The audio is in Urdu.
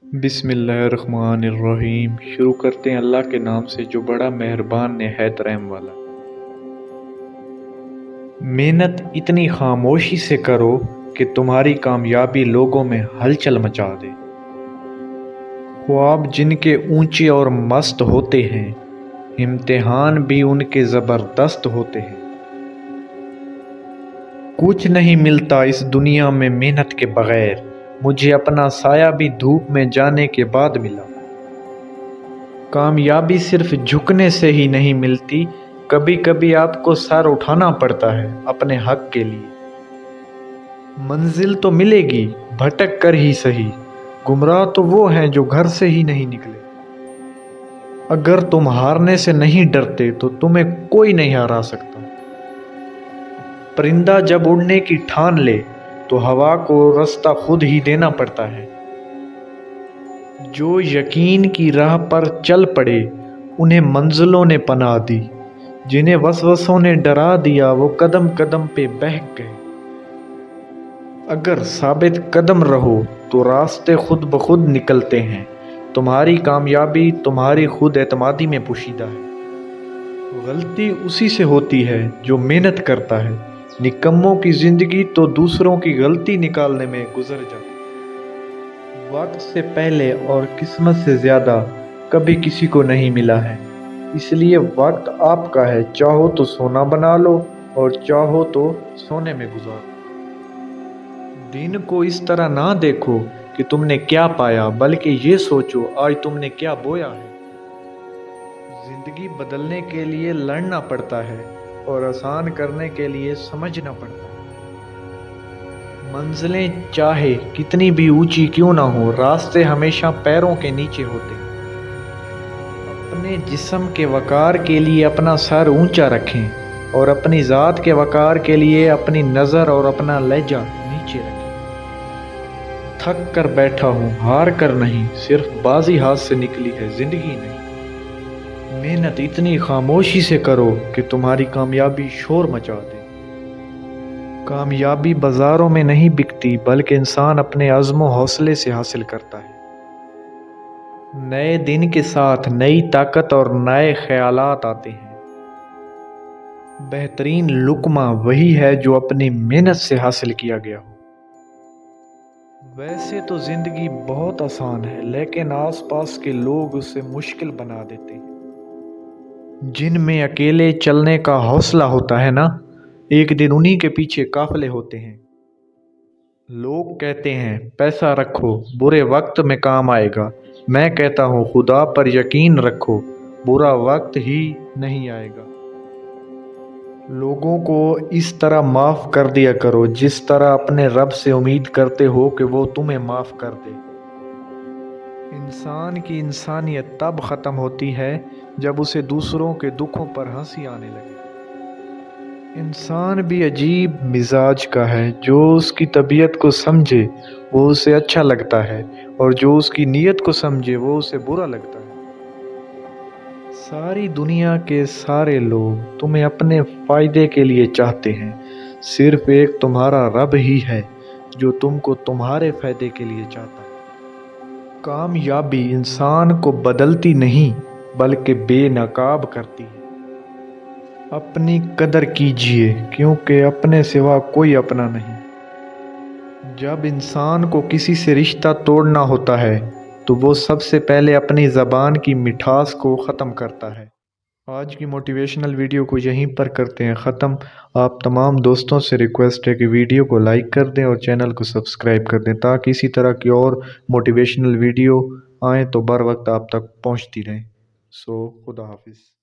بسم اللہ الرحمن الرحیم۔ شروع کرتے ہیں اللہ کے نام سے جو بڑا مہربان نہایت رحم والا۔ محنت اتنی خاموشی سے کرو کہ تمہاری کامیابی لوگوں میں ہلچل مچا دے۔ خواب جن کے اونچے اور مست ہوتے ہیں، امتحان بھی ان کے زبردست ہوتے ہیں۔ کچھ نہیں ملتا اس دنیا میں محنت کے بغیر، مجھے اپنا سایہ بھی دھوپ میں جانے کے بعد ملا۔ کامیابی صرف جھکنے سے ہی نہیں ملتی، کبھی کبھی آپ کو سر اٹھانا پڑتا ہے اپنے حق کے لیے۔ منزل تو ملے گی بھٹک کر ہی صحیح، گمراہ تو وہ ہیں جو گھر سے ہی نہیں نکلے۔ اگر تم ہارنے سے نہیں ڈرتے تو تمہیں کوئی نہیں ہرا سکتا۔ پرندہ جب اڑنے کی ٹھان لے تو ہوا کو راستہ خود ہی دینا پڑتا ہے۔ جو یقین کی راہ پر چل پڑے انہیں منزلوں نے پناہ دی، جنہیں وسوسوں نے ڈرا دیا وہ قدم قدم پہ بہک گئے۔ اگر ثابت قدم رہو تو راستے خود بخود نکلتے ہیں۔ تمہاری کامیابی تمہاری خود اعتمادی میں پوشیدہ ہے۔ غلطی اسی سے ہوتی ہے جو محنت کرتا ہے، نکموں کی زندگی تو دوسروں کی غلطی نکالنے میں گزر جاتی ہے۔ وقت سے پہلے اور قسمت سے زیادہ کبھی کسی کو نہیں ملا ہے، اس لیے وقت آپ کا ہے، چاہو تو سونا بنا لو اور چاہو تو سونے میں گزارو۔ دن کو اس طرح نہ دیکھو کہ تم نے کیا پایا، بلکہ یہ سوچو آج تم نے کیا بویا ہے۔ زندگی بدلنے کے لیے لڑنا پڑتا ہے اور آسان کرنے کے لیے سمجھنا پڑتا ہے۔ منزلیں چاہے کتنی بھی اونچی کیوں نہ ہو، راستے ہمیشہ پیروں کے نیچے ہوتے ہیں۔ اپنے جسم کے وقار کے لیے اپنا سر اونچا رکھیں اور اپنی ذات کے وقار کے لیے اپنی نظر اور اپنا لہجہ نیچے رکھیں۔ تھک کر بیٹھا ہوں، ہار کر نہیں، صرف بازی ہاتھ سے نکلی ہے، زندگی نہیں۔ محنت اتنی خاموشی سے کرو کہ تمہاری کامیابی شور مچا دے۔ کامیابی بازاروں میں نہیں بکتی، بلکہ انسان اپنے عزم و حوصلے سے حاصل کرتا ہے۔ نئے دن کے ساتھ نئی طاقت اور نئے خیالات آتے ہیں۔ بہترین لقمہ وہی ہے جو اپنی محنت سے حاصل کیا گیا ہو۔ ویسے تو زندگی بہت آسان ہے، لیکن آس پاس کے لوگ اسے مشکل بنا دیتے ہیں۔ جن میں اکیلے چلنے کا حوصلہ ہوتا ہے نا، ایک دن انہی کے پیچھے قافلے ہوتے ہیں۔ لوگ کہتے ہیں پیسہ رکھو برے وقت میں کام آئے گا، میں کہتا ہوں خدا پر یقین رکھو برا وقت ہی نہیں آئے گا۔ لوگوں کو اس طرح معاف کر دیا کرو جس طرح اپنے رب سے امید کرتے ہو کہ وہ تمہیں معاف کر دے۔ انسان کی انسانیت تب ختم ہوتی ہے جب اسے دوسروں کے دکھوں پر ہنسی آنے لگے۔ انسان بھی عجیب مزاج کا ہے، جو اس کی طبیعت کو سمجھے وہ اسے اچھا لگتا ہے اور جو اس کی نیت کو سمجھے وہ اسے برا لگتا ہے۔ ساری دنیا کے سارے لوگ تمہیں اپنے فائدے کے لیے چاہتے ہیں، صرف ایک تمہارا رب ہی ہے جو تم کو تمہارے فائدے کے لیے چاہتا ہے۔ کامیابی انسان کو بدلتی نہیں بلکہ بے نقاب کرتی ہے۔ اپنی قدر کیجیے کیونکہ اپنے سوا کوئی اپنا نہیں۔ جب انسان کو کسی سے رشتہ توڑنا ہوتا ہے تو وہ سب سے پہلے اپنی زبان کی مٹھاس کو ختم کرتا ہے۔ آج کی موٹیویشنل ویڈیو کو یہیں پر کرتے ہیں ختم۔ آپ تمام دوستوں سے ریکویسٹ ہے کہ ویڈیو کو لائک کر دیں اور چینل کو سبسکرائب کر دیں تاکہ اسی طرح کی اور موٹیویشنل ویڈیو آئیں تو بر وقت آپ تک پہنچتی رہیں۔ خدا حافظ۔